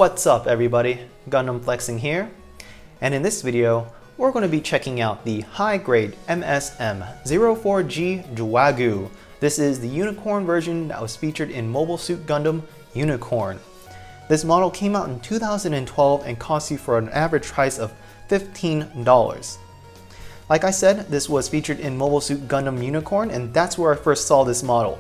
What's up everybody, Gundam Flexing here, and in this video we're going to be checking out the high-grade MSM-04G Juaggu. This is the unicorn version that was featured in Mobile Suit Gundam Unicorn. This model came out in 2012 and cost you for an average price of $15. Like I said, this was featured in Mobile Suit Gundam Unicorn, and that's where I first saw this model.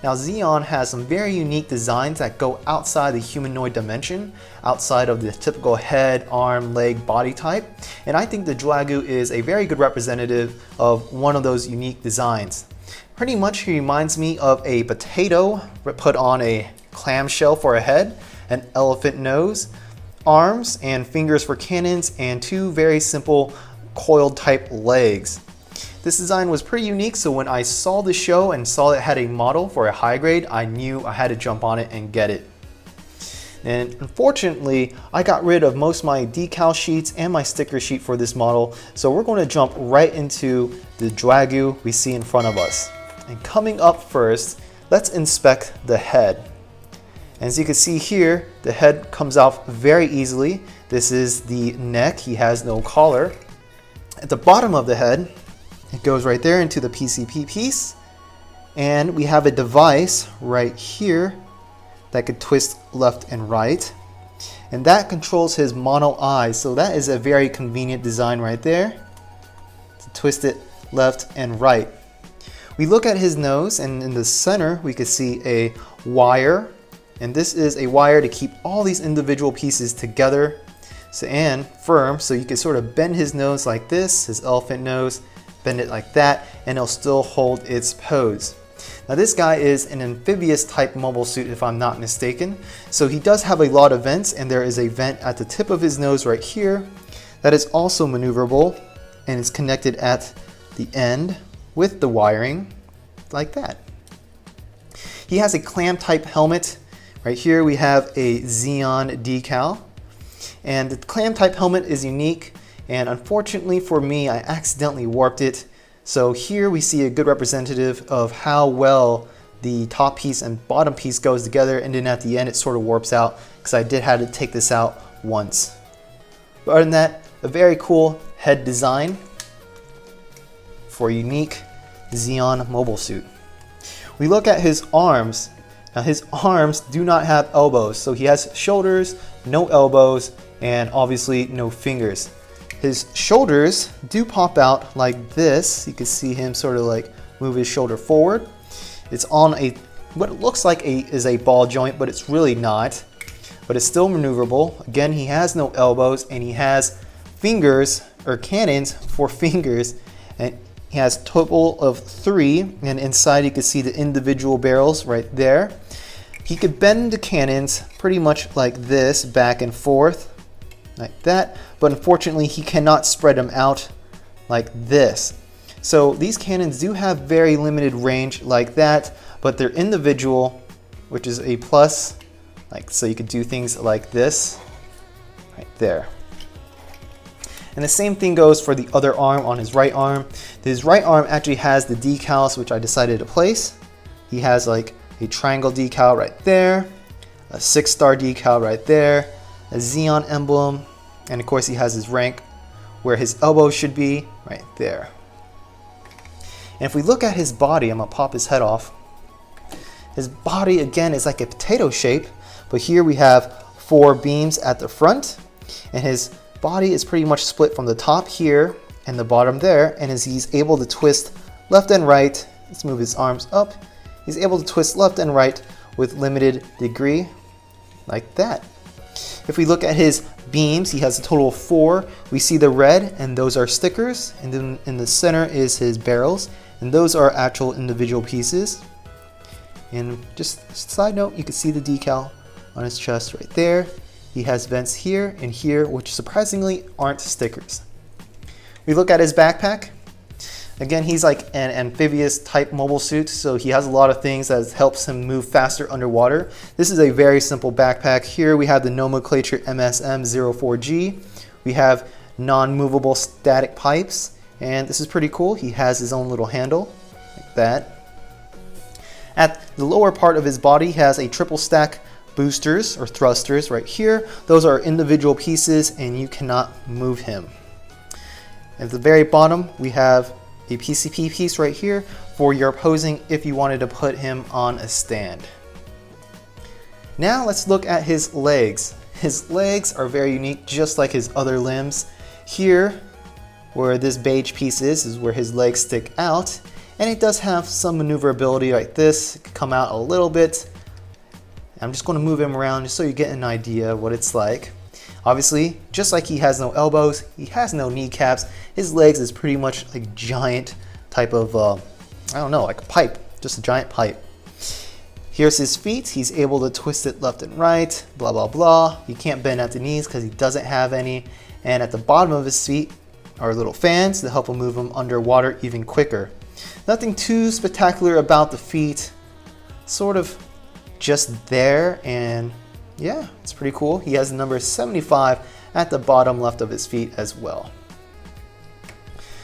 Now Zeon has some very unique designs that go outside the humanoid dimension, outside of the typical head, arm, leg, body type, and I think the Juaggu is a very good representative of one of those unique designs. Pretty much he reminds me of a potato put on a clamshell for a head, an elephant nose, arms and fingers for cannons, and two very simple coiled type legs. This design was pretty unique, so when I saw the show and saw it had a model for a high grade, I knew I had to jump on it and get it. And unfortunately, I got rid of most of my decal sheets and my sticker sheet for this model, so we're going to jump right into the Juaggu we see in front of us. And coming up first, let's inspect the head. As you can see here, the head comes off very easily. This is the neck, he has no collar. At the bottom of the head, it goes right there into the PCP piece, and we have a device right here that could twist left and right, and that controls his mono eyes, so that is a very convenient design right there to twist it left and right. We look at his nose, and in the center we can see a wire, and this is a wire to keep all these individual pieces together and firm, so you can sort of bend his nose like this, his elephant nose, bend it like that, and it'll still hold its pose. Now this guy is an amphibious type mobile suit if I'm not mistaken, so he does have a lot of vents, and there is a vent at the tip of his nose right here that is also maneuverable, and it's connected at the end with the wiring like that. He has a clam type helmet. Right here we have a Zeon decal, and the clam type helmet is unique, and unfortunately for me, I accidentally warped it. So here we see a good representative of how well the top piece and bottom piece goes together, and then at the end it sort of warps out because I did have to take this out once. But other than that, a very cool head design for a unique Zeon mobile suit. We look at his arms. Now his arms do not have elbows, so he has shoulders, no elbows, and obviously no fingers. His shoulders do pop out like this. You can see him sort of like move his shoulder forward. It's on a what it looks like is a ball joint, but it's really not. But it's still maneuverable. Again, he has no elbows, and he has fingers or cannons for fingers, and he has a total of 3. And inside you can see the individual barrels right there. He could bend the cannons pretty much like this, back and forth, like that, but unfortunately he cannot spread them out like this. So these cannons do have very limited range like that, but they're individual, which is a plus. Like, so you could do things like this right there. And the same thing goes for the other arm on his right arm. His right arm actually has the decals, which I decided to place. He has like a triangle decal right there, a 6-star decal right there, a Zeon emblem, and of course he has his rank where his elbow should be right there. And if we look at his body, I'm gonna pop his head off. His body again is like a potato shape, but here we have 4 beams at the front, and his body is pretty much split from the top here and the bottom there, and as he's able to twist left and right, let's move his arms up, he's able to twist left and right with limited degree like that. If we look at his beams, he has a total of 4. We see the red, and those are stickers, and then in the center is his barrels, and those are actual individual pieces. And just a side note, you can see the decal on his chest right there. He has vents here and here, which surprisingly aren't stickers. We look at his backpack. Again, he's like an amphibious type mobile suit, so he has a lot of things that helps him move faster underwater. This is a very simple backpack. Here we have the nomenclature MSM-04G. We have non-movable static pipes, and this is pretty cool. He has his own little handle like that. At the lower part of his body, he has a triple stack boosters or thrusters right here. Those are individual pieces and you cannot move him. At the very bottom, we have a PCP piece right here for your posing if you wanted to put him on a stand. Now let's look at his legs. His legs are very unique, just like his other limbs. Here, where this beige piece is where his legs stick out, and it does have some maneuverability like this. It could come out a little bit. I'm just going to move him around just so you get an idea of what it's like. Obviously, just like he has no elbows, he has no kneecaps. His legs is pretty much like giant type of, I don't know, like a pipe, just a giant pipe. Here's his feet. He's able to twist it left and right, blah, blah, blah. He can't bend at the knees because he doesn't have any. And at the bottom of his feet are little fans to help him move him underwater even quicker. Nothing too spectacular about the feet, sort of just there, and yeah, it's pretty cool. He has the number 75 at the bottom left of his feet as well.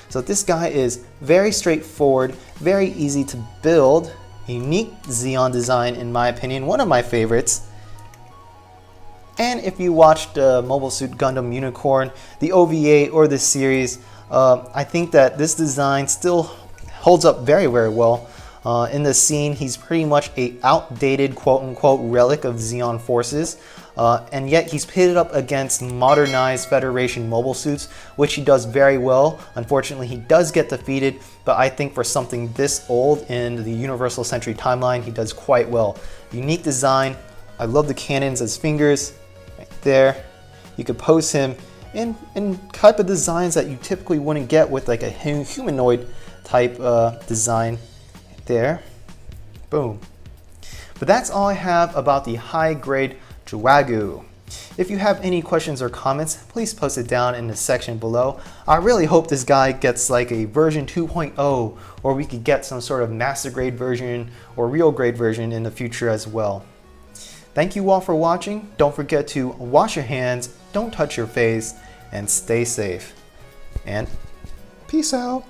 So this guy is very straightforward, very easy to build, a unique Zeon design in my opinion, one of my favorites. And if you watched Mobile Suit Gundam Unicorn, the OVA or the series, I think that this design still holds up very, very well. In the scene, he's pretty much a outdated quote-unquote relic of Zeon forces, and yet he's pitted up against modernized Federation mobile suits, which he does very well. Unfortunately, he does get defeated, but I think for something this old in the Universal Century timeline, he does quite well. Unique design. I love the cannons as fingers right there. You could pose him in type of designs that you typically wouldn't get with like a humanoid type design. There, boom. But that's all I have about the high-grade Juaggu. If you have any questions or comments, please post it down in the section below. I really hope this guy gets like a version 2.0, or we could get some sort of master grade version or real grade version in the future as well. Thank you all for watching. Don't forget to wash your hands, don't touch your face, and stay safe. And peace out.